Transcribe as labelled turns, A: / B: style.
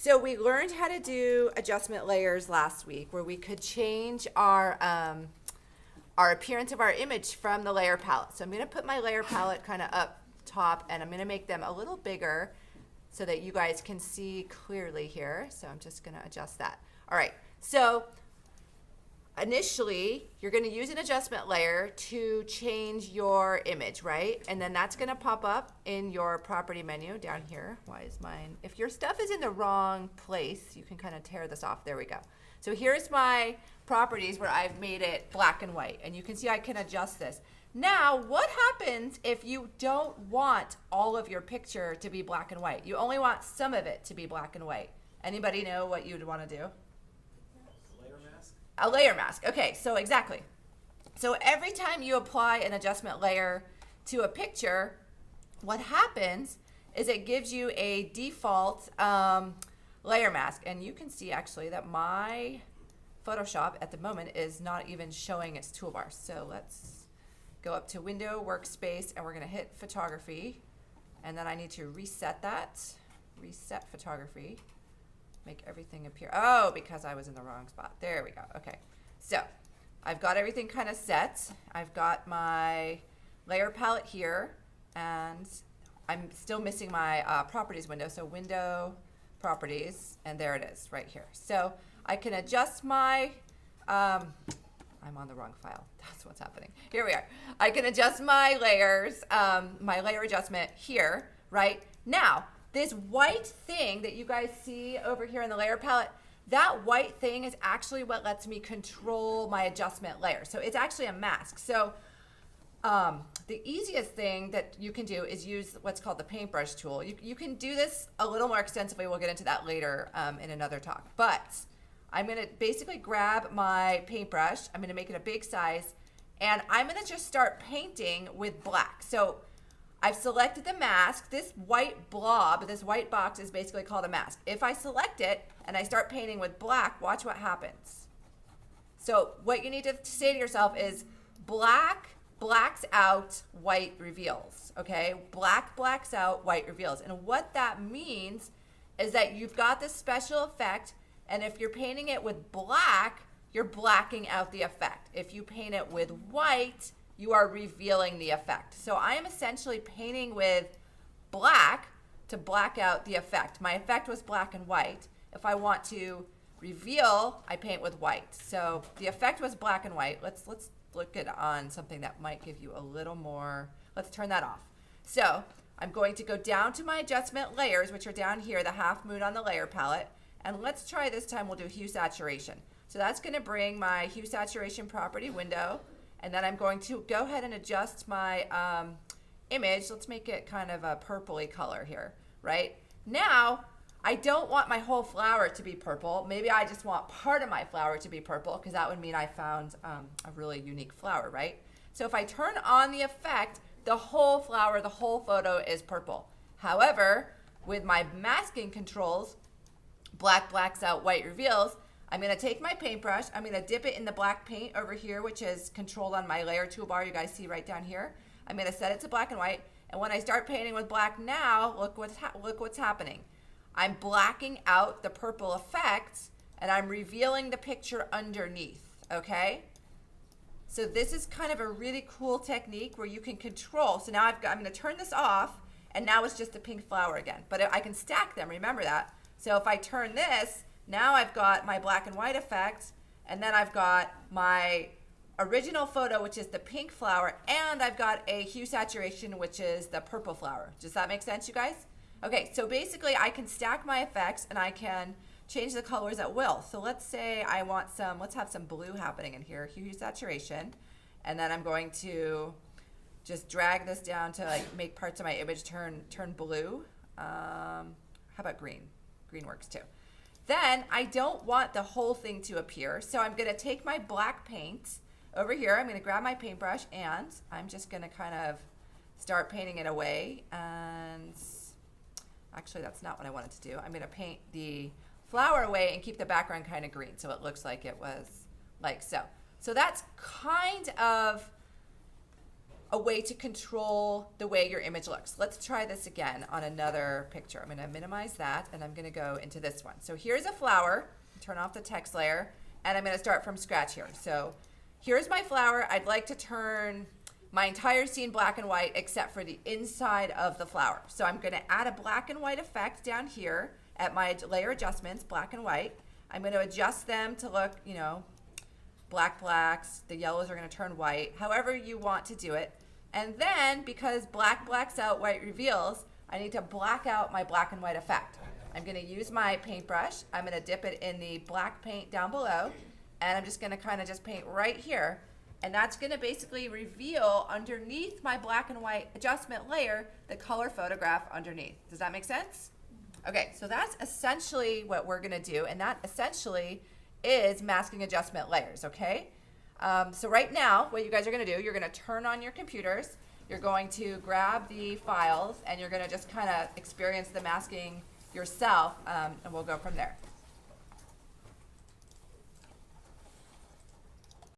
A: So we learned how to do adjustment layers last week, where we could change our appearance of our image from the layer palette. So I'm going to put my layer palette kind of up top, and I'm going to make them a little bigger so that you guys can see clearly here. So I'm just going to adjust that. All right. So initially, you're going to use an adjustment layer to change your image, right? And then that's going to pop up in your property menu down here. Why is mine? If your stuff is in the wrong place, you can kind of tear this off. There we go. So here's my properties where I've made it black and white. And you can see I can adjust this. Now, what happens if you don't want all of your picture to be black and white? You only want some of it to be black and white. Anybody know what you'd want to do? A layer mask. Okay, so exactly. So every time you apply an adjustment layer to a picture, what happens is it gives you a default layer mask. And you can see actually that my Photoshop at the moment is not even showing its toolbar. So let's go up to Window, Workspace, and we're going to hit Photography. And then I need to reset that. Reset Photography. Make everything appear. Oh, because I was in the wrong spot. There we go. Okay. So I've got everything kind of set. I've got my layer palette here, and I'm still missing my properties window. So Window, Properties, and there it is right here. So I can adjust my, I'm on the wrong file. That's what's happening. Here we are. I can adjust my layers, my layer adjustment here, right? Now, this white thing that you guys see over here in the layer palette, that white thing is actually what lets me control my adjustment layer. So it's actually a mask. So the easiest thing that you can do is use what's called the paintbrush tool. You can do this a little more extensively. We'll get into that later in another talk. But I'm going to basically grab my paintbrush. I'm going to make it a big size. And I'm going to just start painting with black. So I've selected the mask. This white blob, this white box is basically called a mask. If I select it and I start painting with black, watch what happens. So what you need to say to yourself is black blacks out, white reveals, okay? Black blacks out, white reveals. And what that means is that you've got this special effect, and if you're painting it with black, you're blacking out the effect. If you paint it with white, you are revealing the effect. So I am essentially painting with black to black out the effect. My effect was black and white. If I want to reveal, I paint with white. So the effect was black and white. Let's look at on something that might give you a little more. Let's turn that off. So I'm going to go down to my adjustment layers, which are down here, the half moon on the layer palette. And let's try this time, we'll do hue saturation. So that's going to bring my hue saturation property window. And then I'm going to go ahead and adjust my image. Let's make it kind of a purpley color here, right? Now, I don't want my whole flower to be purple. Maybe I just want part of my flower to be purple, because that would mean I found a really unique flower, right? So if I turn on the effect, the whole flower, the whole photo is purple. However, with my masking controls, black blacks out, white reveals, I'm going to take my paintbrush, I'm going to dip it in the black paint over here, which is controlled on my layer toolbar, you guys see right down here. I'm going to set it to black and white, and when I start painting with black now, look what's happening. I'm blacking out the purple effect, and I'm revealing the picture underneath, okay? So this is kind of a really cool technique where you can control. So now I'm going to turn this off, and now it's just a pink flower again. But I can stack them, remember that. So if I turn this, now I've got my black and white effect, and then I've got my original photo, which is the pink flower, and I've got a hue saturation, which is the purple flower. Does that make sense, you guys? Okay, so basically I can stack my effects, and I can change the colors at will. So let's say I want some, let's have some blue happening in here, hue saturation, and then I'm going to just drag this down to like make parts of my image turn blue. How about green? Green works too. Then I don't want the whole thing to appear, so I'm going to take my black paint over here. I'm going to grab my paintbrush, and I'm just going to kind of start painting it away. And actually, that's not what I wanted to do. I'm going to paint the flower away and keep the background kind of green, so it looks like it was like so. So that's kind of a way to control the way your image looks. Let's try this again on another picture. I'm gonna minimize that and I'm gonna go into this one. So here's a flower, turn off the text layer, and I'm gonna start from scratch here. So here's my flower. I'd like to turn my entire scene black and white except for the inside of the flower. So I'm gonna add a black and white effect down here at my layer adjustments, black and white. I'm gonna adjust them to look, you know, black blacks, the yellows are gonna turn white, however you want to do it. And then, because black blacks out, white reveals, I need to black out my black and white effect. I'm gonna use my paintbrush, I'm gonna dip it in the black paint down below, and I'm just gonna kind of just paint right here, and that's gonna basically reveal underneath my black and white adjustment layer, the color photograph underneath. Does that make sense? Okay, so that's essentially what we're gonna do, and that essentially is masking adjustment layers, okay? So right now, what you guys are gonna do, you're gonna turn on your computers, you're going to grab the files, and you're gonna just kind of experience the masking yourself, and we'll go from there.